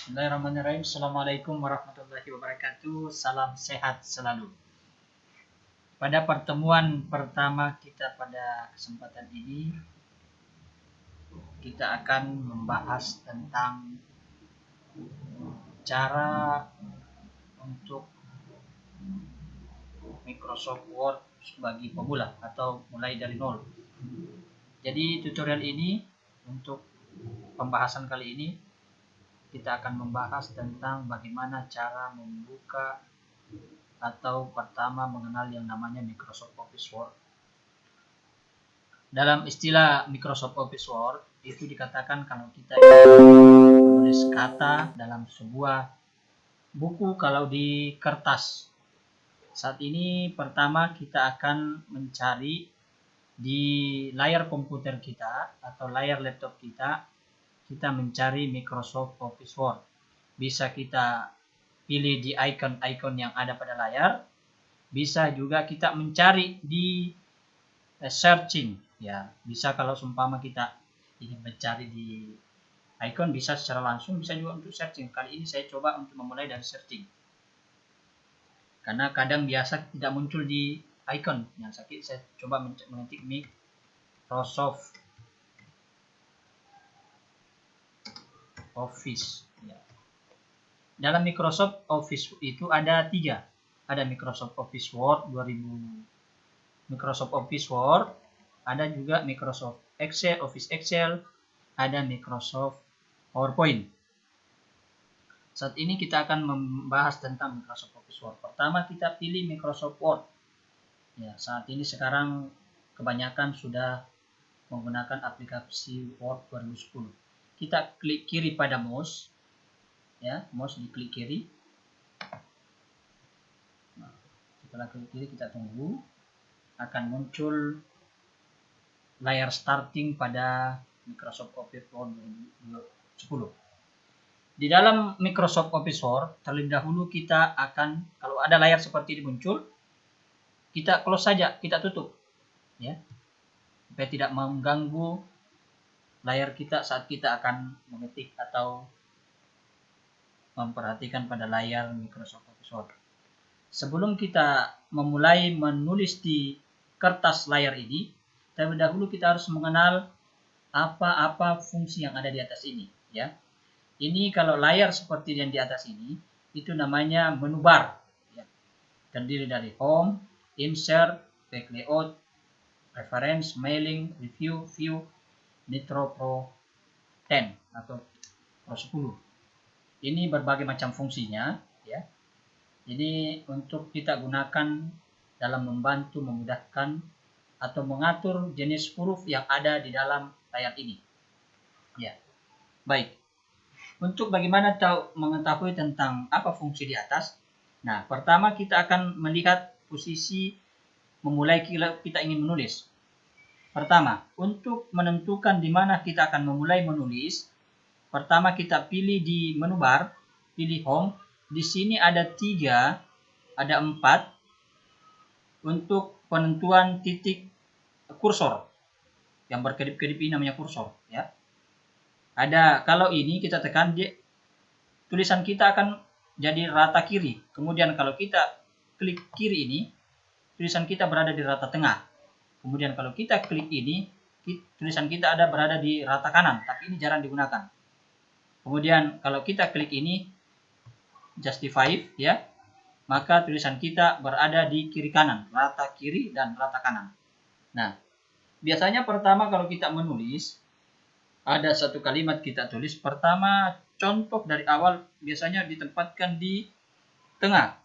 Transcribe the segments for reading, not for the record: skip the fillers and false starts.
Bismillahirrahmanirrahim. Assalamualaikum warahmatullahi wabarakatuh. Salam sehat selalu. Pada pertemuan pertama kita pada kesempatan ini, kita akan membahas tentang cara untuk Microsoft Word bagi pemula atau mulai dari nol. Jadi tutorial ini untuk pembahasan kali ini kita akan membahas tentang bagaimana cara membuka atau pertama mengenal yang namanya Microsoft Office Word. Dalam istilah Microsoft Office Word itu dikatakan kalau kita menulis kata dalam sebuah buku kalau di kertas. Saat ini pertama kita akan mencari di layar komputer kita atau layar laptop kita mencari Microsoft Office Word. Bisa kita pilih di icon-icon yang ada pada layar. Bisa juga kita mencari di searching. Ya, bisa kalau seumpama kita ingin mencari di icon bisa secara langsung, bisa juga untuk searching. Kali ini saya coba untuk memulai dari searching. Karena kadang biasa tidak muncul di icon. Yang sakit saya coba mengetik Microsoft Office. Ya. Dalam Microsoft Office itu ada 3. Ada Microsoft Office Word 2000, Microsoft Office Word, ada juga Microsoft Excel, Office Excel, ada Microsoft PowerPoint. Saat ini kita akan membahas tentang Microsoft Office Word. Pertama kita pilih Microsoft Word. Ya, saat ini sekarang kebanyakan sudah menggunakan aplikasi Word 2010. Kita klik kiri pada mouse, ya, mouse diklik kiri. Nah, setelah klik kiri kita tunggu, akan muncul layar starting pada Microsoft Office Word 2010. Di dalam Microsoft Office Word, terlebih dahulu kita akan, kalau ada layar seperti ini muncul, kita close saja, kita tutup, ya, supaya tidak mengganggu layar kita saat kita akan mengetik atau memperhatikan pada layar Microsoft Office Word. Sebelum kita memulai menulis di kertas layar ini, terlebih dahulu kita harus mengenal apa-apa fungsi yang ada di atas ini, ya. Ini kalau layar seperti yang di atas ini, itu namanya menu bar, ya. Terdiri dari home, insert, back layout, preference, mailing, review, view, Nitro Pro 10 atau Pro 10. Ini berbagai macam fungsinya, ya. Jadi untuk kita gunakan dalam membantu memudahkan atau mengatur jenis huruf yang ada di dalam layar ini. Ya. Baik. Untuk bagaimana mengetahui tentang apa fungsi di atas? Nah, pertama kita akan melihat posisi memulai kita ingin menulis. Pertama, untuk menentukan di mana kita akan memulai menulis, pertama kita pilih di menu bar, pilih home. Di sini ada 3, ada 4 untuk penentuan titik kursor. Yang berkedip-kedip ini namanya kursor, ya. Ada, kalau ini kita tekan, tulisan kita akan jadi rata kiri. Kemudian kalau kita klik kiri ini, tulisan kita berada di rata tengah. Kemudian kalau kita klik ini, tulisan kita ada berada di rata kanan, tapi ini jarang digunakan. Kemudian kalau kita klik ini, justify, ya, maka tulisan kita berada di kiri kanan, rata kiri dan rata kanan. Nah, biasanya pertama kalau kita menulis, ada satu kalimat kita tulis, pertama contoh dari awal biasanya ditempatkan di tengah.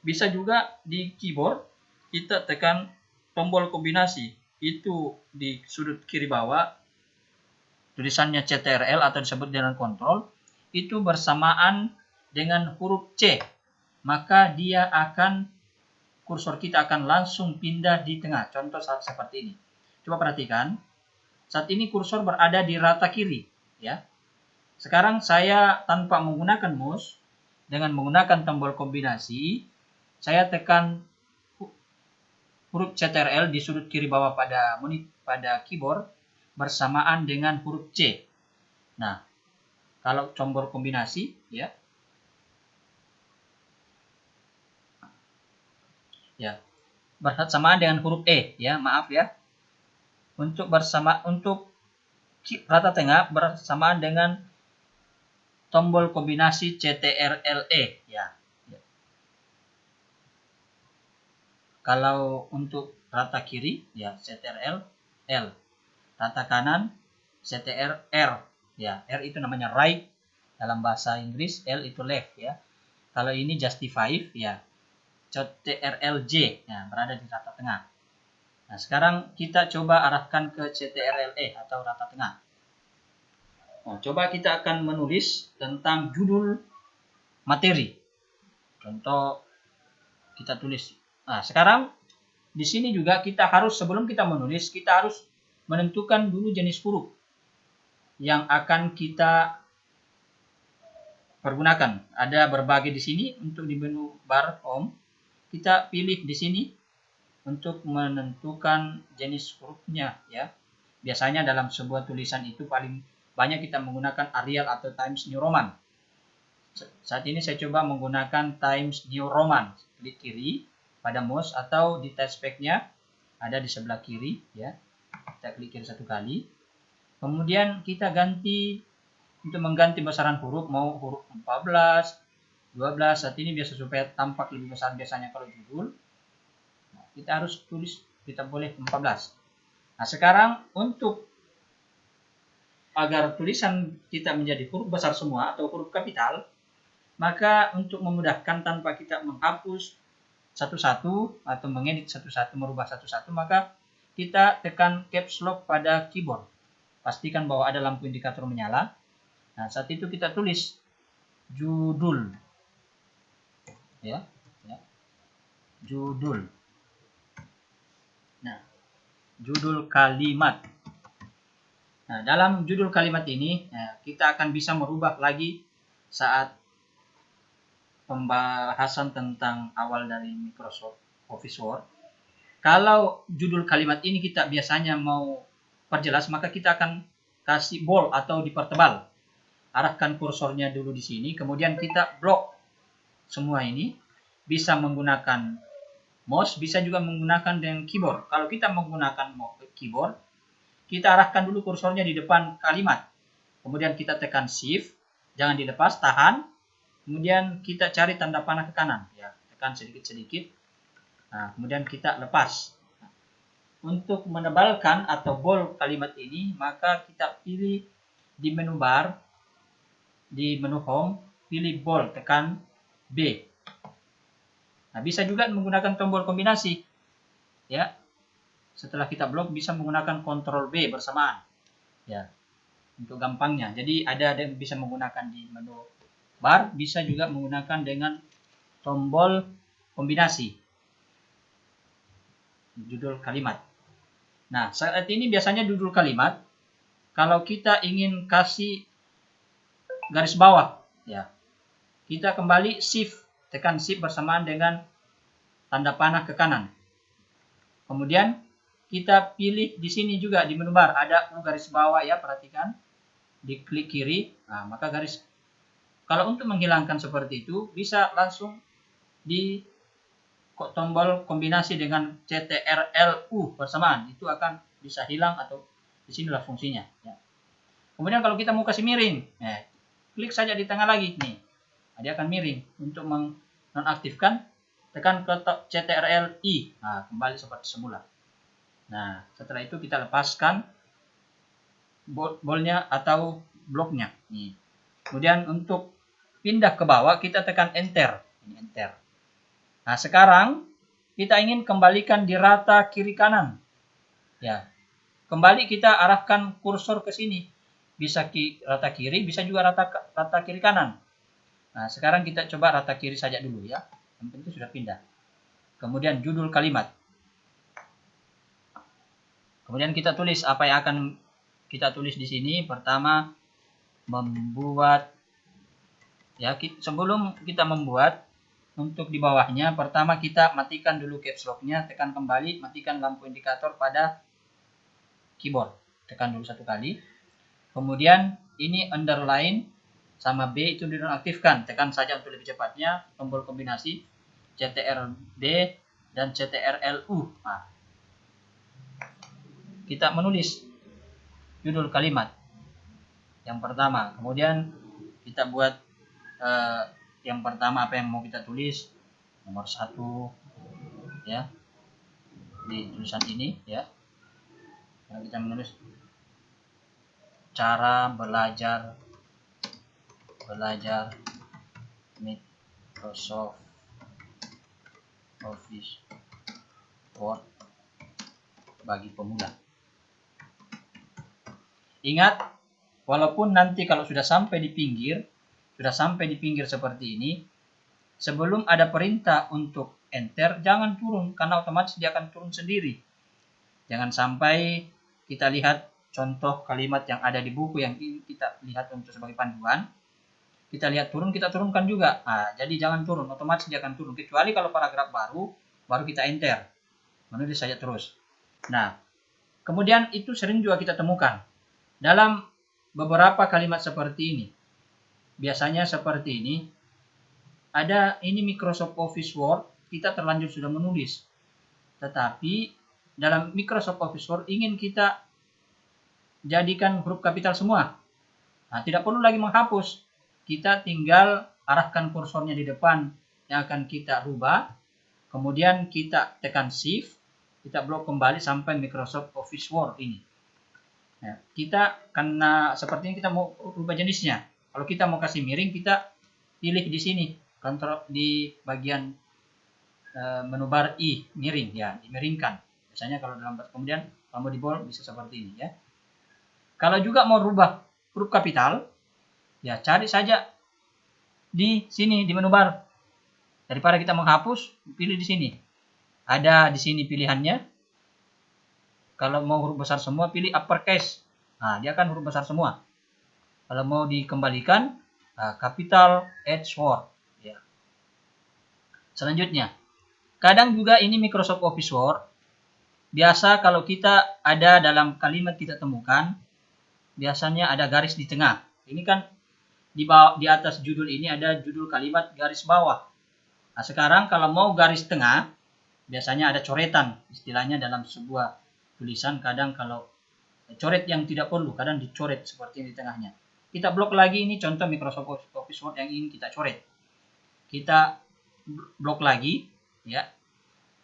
Bisa juga di keyboard, kita tekan tombol kombinasi, itu di sudut kiri bawah, tulisannya CTRL atau disebut dengan kontrol, itu bersamaan dengan huruf C. Maka dia akan, kursor kita akan langsung pindah di tengah. Contoh saat seperti ini. Coba perhatikan, saat ini kursor berada di rata kiri, ya. Sekarang saya tanpa menggunakan mouse, dengan menggunakan tombol kombinasi, saya tekan huruf CTRL di sudut kiri bawah pada keyboard bersamaan dengan huruf C. Nah, Kalau tombol kombinasi ya. Ya. Bersamaan dengan huruf E ya, maaf ya. Untuk rata tengah bersamaan dengan tombol kombinasi CTRL-E ya. Kalau untuk rata kiri ya CTRL L, rata kanan CTRL R ya. R itu namanya right dalam bahasa Inggris, L itu left ya. Kalau ini justify ya CTRL J ya, berada di rata tengah. Nah, sekarang kita coba arahkan ke CTRL E atau rata tengah. Nah, coba kita akan menulis tentang judul materi. Contoh kita tulis. Nah, sekarang di sini juga kita harus, sebelum kita menulis, kita harus menentukan dulu jenis huruf yang akan kita pergunakan. Ada berbagai di sini. Untuk di menu bar home, kita pilih di sini untuk menentukan jenis hurufnya ya. Biasanya dalam sebuah tulisan itu paling banyak kita menggunakan Arial atau Times New Roman. Saat ini saya coba menggunakan Times New Roman. Klik kiri pada mouse atau di touchpad-nya ada di sebelah kiri ya. Kita klik kiri satu kali. Kemudian kita ganti, untuk mengganti besaran huruf, mau huruf 14, 12, saat ini biasa supaya tampak lebih besar biasanya kalau judul. Nah, kita harus tulis, kita boleh 14. Nah, sekarang untuk agar tulisan kita menjadi huruf besar semua atau huruf kapital, maka untuk memudahkan tanpa kita menghapus satu-satu atau mengedit satu-satu, merubah satu-satu, maka kita tekan caps lock pada keyboard. Pastikan bahwa ada lampu indikator menyala. Nah, saat itu kita tulis judul. Ya, judul. Nah, judul kalimat. Nah, dalam judul kalimat ini kita akan bisa merubah lagi saat pembahasan tentang awal dari Microsoft Office Word. Kalau judul kalimat ini kita biasanya mau perjelas, maka kita akan kasih bold atau dipertebal. Arahkan kursornya dulu di sini, kemudian kita blok semua ini. Bisa menggunakan mouse, bisa juga menggunakan dengan keyboard. Kalau kita menggunakan keyboard, kita arahkan dulu kursornya di depan kalimat. Kemudian kita tekan shift, jangan dilepas, tahan. Kemudian kita cari tanda panah ke kanan, ya, tekan sedikit-sedikit. Nah, kemudian kita lepas. Untuk menebalkan atau bold kalimat ini, maka kita pilih di menu bar, di menu home, pilih bold, tekan B. Nah, bisa juga menggunakan tombol kombinasi. Ya. Setelah kita blok bisa menggunakan Ctrl B bersamaan. Ya. Untuk gampangnya. Jadi ada yang bisa menggunakan di menu bar, bisa juga menggunakan dengan tombol kombinasi. Judul kalimat. Nah, saat ini biasanya judul kalimat, kalau kita ingin kasih garis bawah, ya, kita kembali shift, tekan shift bersamaan dengan tanda panah ke kanan. Kemudian kita pilih di sini juga di menu bar ada garis bawah ya, perhatikan. Diklik kiri, nah, maka garis. Kalau untuk menghilangkan seperti itu bisa langsung di tombol kombinasi dengan CTRL-U bersamaan, itu akan bisa hilang atau disinilah fungsinya. Ya. Kemudian kalau kita mau kasih miring, klik saja di tengah lagi nih, dia akan miring. Untuk menonaktifkan, tekan ke CTRL-I, nah kembali seperti semula. Nah setelah itu kita lepaskan bolnya atau bloknya. Nih. Kemudian untuk pindah ke bawah kita tekan enter, ini enter. Nah sekarang kita ingin kembalikan di rata kiri kanan, ya. Kembali kita arahkan kursor ke sini, bisa rata kiri, bisa juga rata kiri kanan. Nah, sekarang kita coba rata kiri saja dulu ya. Yang penting sudah pindah. Kemudian judul kalimat. Kemudian kita tulis apa yang akan kita tulis di sini. Pertama, membuat. Ya, sebelum kita membuat, untuk di bawahnya, pertama kita matikan dulu caps lock-nya, tekan kembali, matikan lampu indikator pada keyboard. Tekan dulu satu kali. Kemudian ini underline, sama B itu dinonaktifkan. Tekan saja untuk lebih cepatnya tombol kombinasi CTRL-D dan CTRL-U. Nah, kita menulis judul kalimat yang pertama. Kemudian kita buat yang pertama apa yang mau kita tulis, nomor 1 ya, di tulisan ini ya. Kita menulis cara belajar Microsoft Office Word bagi pemula. Ingat, walaupun nanti kalau sudah sampai di pinggir seperti ini, sebelum ada perintah untuk enter, jangan turun, karena otomatis dia akan turun sendiri. Jangan sampai kita lihat contoh kalimat yang ada di buku yang kita lihat untuk sebagai panduan, kita lihat turun, kita turunkan juga. Nah, jadi jangan turun, otomatis dia akan turun. Kecuali kalau paragraf baru kita enter. Menulis saja terus. Nah, kemudian itu sering juga kita temukan dalam beberapa kalimat seperti ini. Biasanya seperti ini. Ada ini Microsoft Office Word, kita terlanjur sudah menulis. Tetapi dalam Microsoft Office Word ingin kita jadikan huruf kapital semua. Nah, tidak perlu lagi menghapus. Kita tinggal arahkan kursornya di depan yang akan kita rubah. Kemudian kita tekan Shift, kita blok kembali sampai Microsoft Office Word ini. Nah, kita karena seperti ini kita mau rubah jenisnya. Kalau kita mau kasih miring, kita pilih di sini, kontrol di bagian menu bar I, miring ya, dimiringkan. Biasanya kalau dalam kemudian kalau mau di bold bisa seperti ini ya. Kalau juga mau rubah huruf kapital, ya cari saja di sini di menu bar. Daripada kita menghapus, pilih di sini. Ada di sini pilihannya. Kalau mau huruf besar semua, pilih uppercase. Nah, dia akan huruf besar semua. Kalau mau dikembalikan, capital H word. Ya. Selanjutnya, kadang juga ini Microsoft Office Word. Biasa kalau kita ada dalam kalimat kita temukan, biasanya ada garis di tengah. Ini kan di atas judul ini ada judul kalimat garis bawah. Nah, sekarang kalau mau garis tengah, biasanya ada coretan. Istilahnya dalam sebuah tulisan, kadang kalau coret yang tidak perlu, kadang dicoret seperti ini di tengahnya. Kita blok lagi, ini contoh Microsoft Office Word yang ingin kita coret. Kita blok lagi, ya.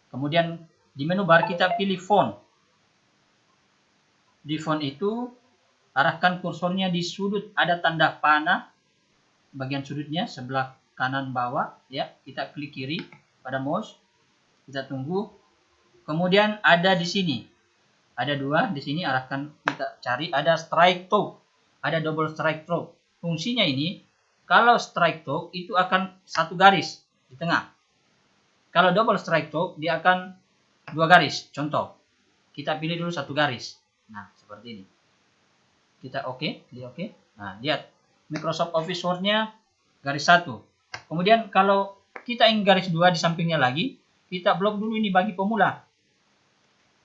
Kemudian di menu bar kita pilih font. Di font itu arahkan kursornya di sudut, ada tanda panah bagian sudutnya sebelah kanan bawah ya, kita klik kiri pada mouse, kita tunggu. Kemudian ada di sini ada dua, di sini arahkan, kita cari ada strike through, ada double strike through. Fungsinya ini, kalau strike through itu akan satu garis di tengah, kalau double strike through dia akan dua garis. Contoh, kita pilih dulu satu garis. Nah, seperti ini. Kita oke, klik oke. Nah, lihat Microsoft Office Word-nya garis 1. Kemudian kalau kita ingin garis 2 di sampingnya lagi, kita blok dulu ini bagi pemula.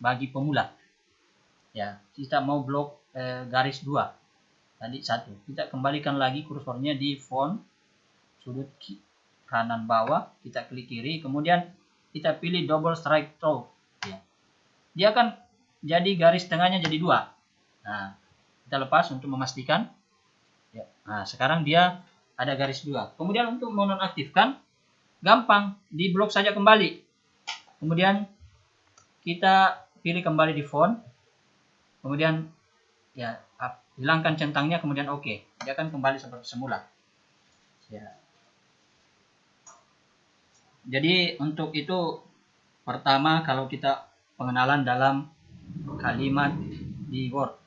Bagi pemula. Ya, kita mau blok garis 2. Tadi 1. Kita kembalikan lagi kursornya di font sudut kanan bawah, kita klik kiri, kemudian kita pilih double strike through. Ya. Dia akan jadi garis tengahnya jadi 2. Nah, kita lepas untuk memastikan. Ya. Nah, sekarang dia ada garis 2. Kemudian untuk menonaktifkan, gampang, di blok saja kembali. Kemudian kita pilih kembali di font. Kemudian ya hilangkan centangnya, kemudian oke. Dia akan kembali seperti semula. Ya. Jadi untuk itu pertama kalau kita pengenalan dalam kalimat di Word.